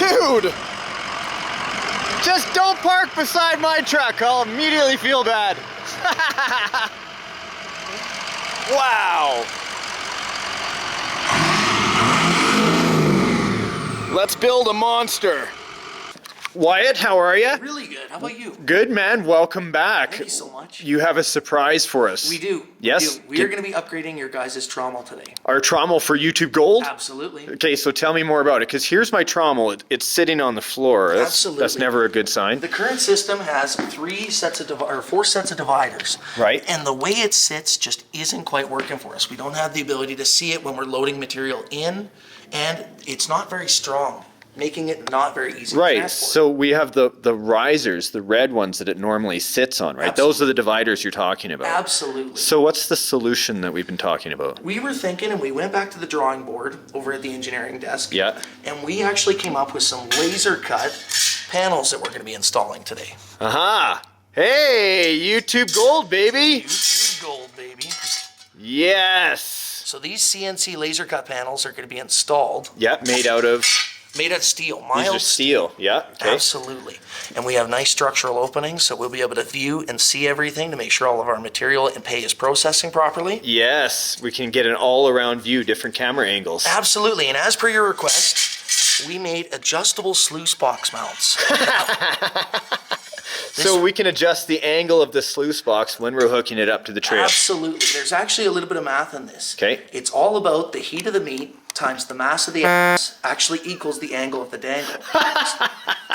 Dude! Just don't park beside my truck. I'll immediately feel bad. Wow. Let's build a monster. Wyatt, how are you? Really good. How about you? Good, man. Welcome back. Thank you so much. You have a surprise for us. We do. Yes? We are going to be upgrading your guys' trommel today. Our trommel for YouTube Gold? Absolutely. Okay, so tell me more about it, because here's my trommel. It's sitting on the floor. Absolutely. That's never a good sign. The current system has 4 sets of dividers. Right. And the way it sits just isn't quite working for us. We don't have the ability to see it when we're loading material in, and it's not very strong, making it not very easy to Right, transport. so we have the risers, the red ones that it normally sits on, right? Absolutely. Those are the dividers you're talking about. Absolutely. So what's the solution that we've been talking about? We were thinking, and we went back to the drawing board over at the engineering desk. Yeah. And we actually came up with some laser cut panels that we're going to be installing today. Aha! Hey, YouTube Gold, baby! YouTube Gold, baby. Yes! So these CNC laser cut panels are going to be installed. Yeah, made out of steel, these mild are steel. Yeah, okay. Absolutely. And we have nice structural openings, so we'll be able to view and see everything to make sure all of our material and pay is processing properly. Yes, we can get an all-around view, different camera angles. Absolutely. And as per your request, we made adjustable sluice box mounts. So we can adjust the angle of the sluice box when we're hooking it up to the trail. Absolutely. There's actually a little bit of math in this. Okay. It's all about the heat of the meat times the mass of the ass actually equals the angle of the dangle.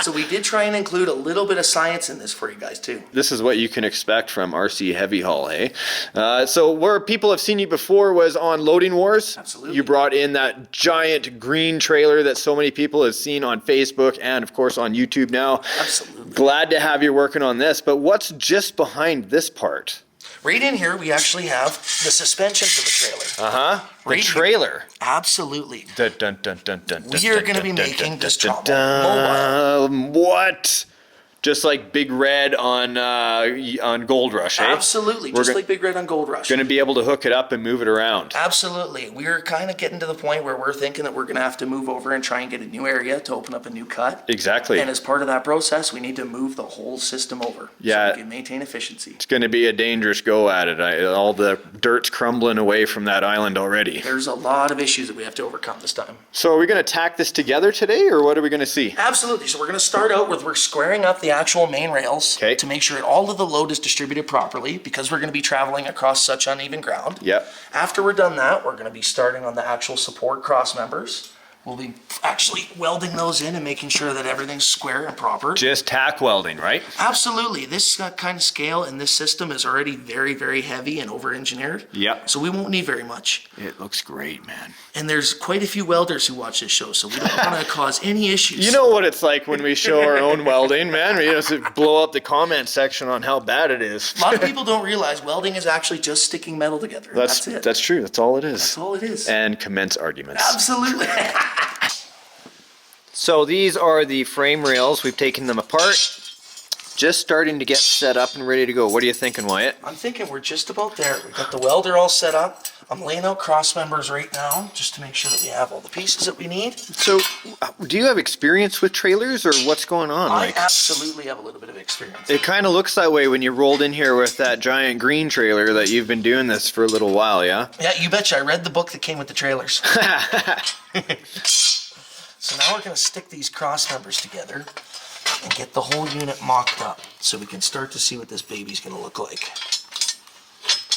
So we did try and include a little bit of science in this for you guys too. This is what you can expect from RC Heavy Haul, hey? So where people have seen you before was on Loading Wars. Absolutely. You brought in that giant green trailer that so many people have seen on Facebook and of course on YouTube now. Absolutely. Glad to have you working on this, but what's just behind this part? Right in here, we actually have the suspension for the trailer. Uh-huh. The Right here. trailer. Absolutely. Dun, dun, dun, dun, dun, We are going to be making this trommel mobile. What? Just like Big Red on Gold Rush, eh? Absolutely, just like Big Red on Gold Rush. Going to be able to hook it up and move it around. Absolutely. We're kind of getting to the point where we're thinking that we're going to have to move over and try and get a new area to open up a new cut. Exactly. And as part of that process, we need to move the whole system over Yeah. so we can maintain efficiency. It's going to be a dangerous go at it. All the dirt's crumbling away from that island already. There's a lot of issues that we have to overcome this time. So are we going to tack this together today, or what are we going to see? Absolutely. So we're going to start out with we're squaring up the actual main rails to make sure all of the load is distributed properly because we're going to be traveling across such uneven ground. Yep. After we're done that, we're going to be starting on the actual support cross members. We'll be actually welding those in and making sure that everything's square and proper. Just tack welding, right? Absolutely. This kind of scale in this system is already very, very heavy and over-engineered. Yep. So we won't need very much. It looks great, man. And there's quite a few welders who watch this show, so we don't want to cause any issues. You know what it's like when we show our own welding, man. We just blow up the comment section on how bad it is. A lot of people don't realize welding is actually just sticking metal together. That's it. That's true. That's all it is. That's all it is. And commence arguments. Absolutely. So these are the frame rails. We've taken them apart. Just starting to get set up and ready to go. What are you thinking, Wyatt? I'm thinking we're just about there. We've got the welder all set up. I'm laying out cross members right now just to make sure that we have all the pieces that we need. So do you have experience with trailers, or what's going on? I absolutely have a little bit of experience. It kind of looks that way when you rolled in here with that giant green trailer that you've been doing this for a little while, yeah? Yeah, you betcha. I read the book that came with the trailers. So now we're going to stick these cross members together and get the whole unit mocked up so we can start to see what this baby's going to look like.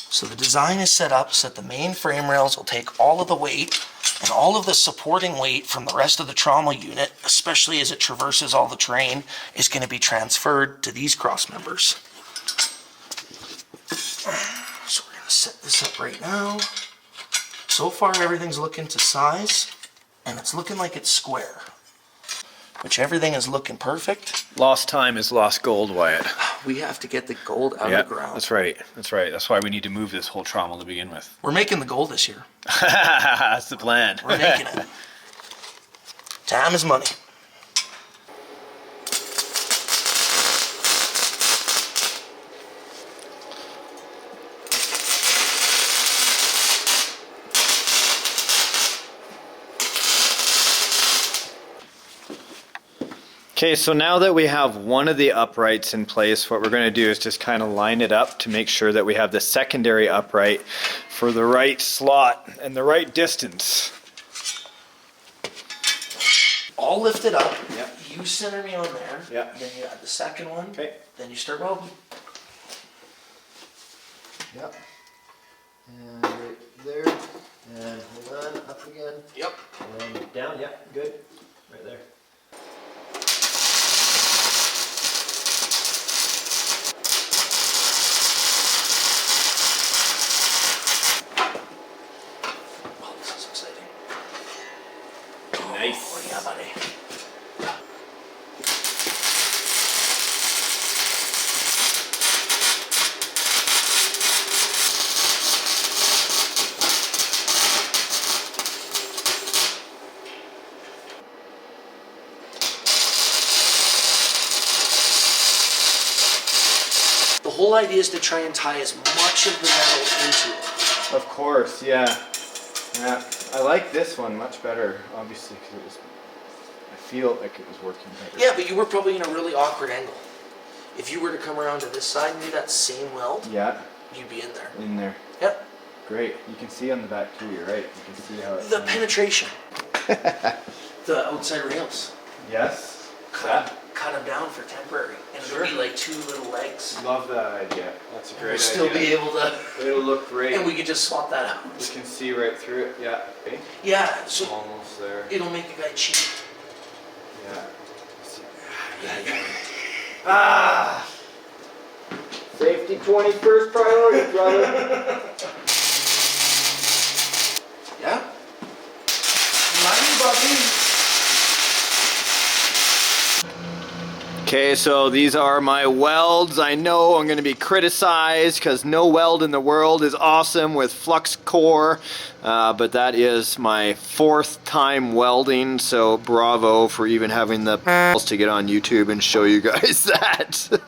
So the design is set up so that the main frame rails will take all of the weight and all of the supporting weight from the rest of the trommel unit, especially as it traverses all the terrain, is going to be transferred to these cross members. So we're going to set this up right now. So far everything's looking to size. And it's looking like it's square, which everything is looking perfect. Lost time is lost gold, Wyatt. We have to get the gold out of the ground. That's right. That's right. That's why we need to move this whole trommel to begin with. We're making the gold this year. That's the plan. We're making it. Time is money. Okay, so now that we have one of the uprights in place, what we're going to do is just kind of line it up to make sure that we have the secondary upright for the right slot and the right distance. All lift it up. Yep. You center me on there. Yep. Then you add the second one. Okay. Then you start welding. Yep. And right there. And hold on, up again. Yep. And down, yep, good. Right there. Oh, this is exciting. Nice. Oh, yeah, buddy. The whole idea is to try and tie as much of the metal into it. Of course, yeah. Yeah, I like this one much better, obviously, because I feel like it was working better. Yeah, but you were probably in a really awkward angle. If you were to come around to this side and do that same weld, Yeah, you'd be in there. in there. Yep. Great. You can see on the back too, you're right. You can see how it's... The penetration. The outside rails. Yes. Cut them down for temporary. And it'll be like two little legs. Love that idea. That's a great We'll still be able to, It'll look great. and we could just swap that out. You can see right through it. Yeah. Okay. Yeah, so Almost there. it'll make a guy cheap. Yeah. Yeah. Ah! Safety 21st priority, brother. Yeah? Money, buddy. Okay, so these are my welds. I know I'm going to be criticized because no weld in the world is awesome with flux core, but that is my 4th time welding, so bravo for even having the balls to get on YouTube and show you guys that.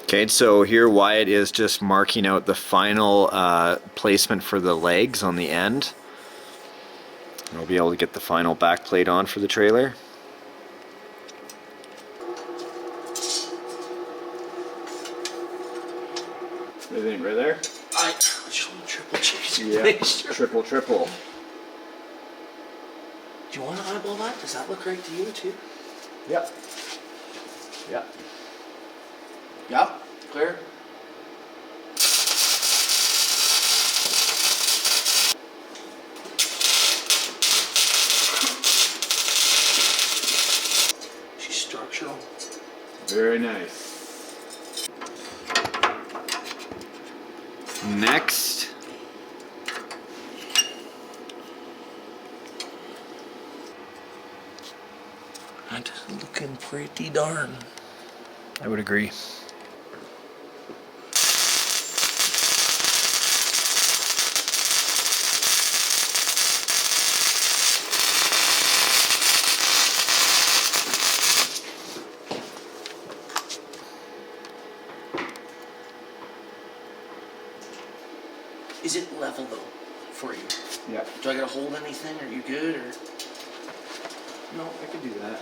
Okay, so here Wyatt is just marking out the final placement for the legs on the end. We'll be able to get the final back plate on for the trailer. Everything right there? I just want to triple check. Yeah, triple. Do you want to eyeball that? Does that look right to you too? Yep. Yep. Yep. Clear. She's structural. Very nice. Next. That is looking pretty darn. I would agree. Is it level though for you? Yeah. Do I gotta hold anything? Are you good or? No, I could do that.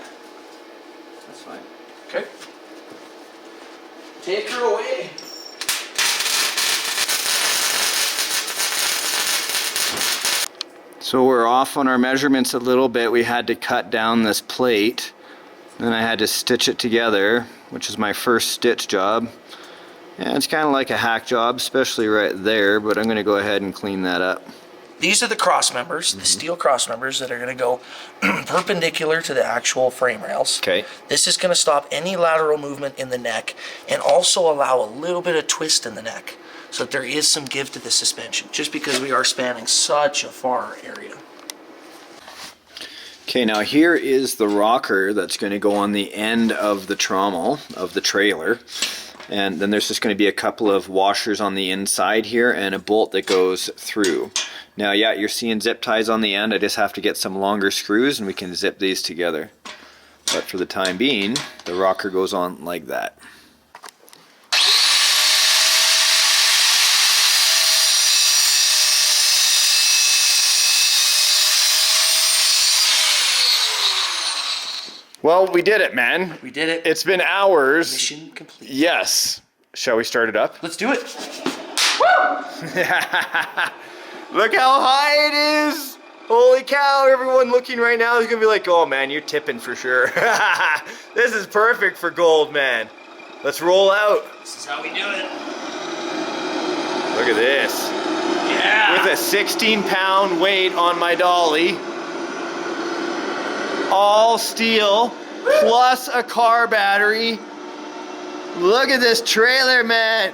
That's fine. Okay. Take her away. So we're off on our measurements a little bit. We had to cut down this plate. Then I had to stitch it together, which is my first stitch job. And it's kind of like a hack job, especially right there, but I'm going to go ahead and clean that up. These are the cross members, the steel cross members that are going to go perpendicular to the actual frame rails. Okay. This is going to stop any lateral movement in the neck and also allow a little bit of twist in the neck so that there is some give to the suspension just because we are spanning such a far area. Okay, now here is the rocker that's going to go on the end of the trommel of the trailer. And then there's just going to be a couple of washers on the inside here and a bolt that goes through. Now, yeah, you're seeing zip ties on the end. I just have to get some longer screws and we can zip these together. But for the time being, the rocker goes on like that. Well, we did it, man. We did it. It's been hours. Mission complete. Yes. Shall we start it up? Let's do it. Look how high it is. Holy cow, everyone looking right now is gonna be like, oh man, you're tipping for sure. This is perfect for gold, man. Let's roll out. This is how we do it. Look at this. Yeah. With a 16-pound weight on my dolly. All steel, plus a car battery. Look at this trailer, man.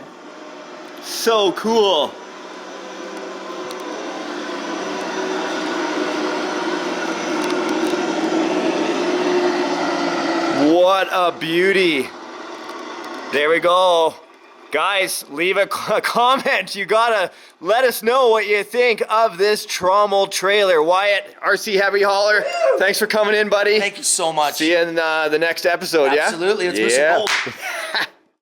So cool. What a beauty. There we go. Guys, leave a comment. You gotta let us know what you think of this trommel trailer. Wyatt, RC Heavy Hauler, thanks for coming in, buddy. Thank you so much. See you in the next episode, Absolutely. yeah? Let's do some gold.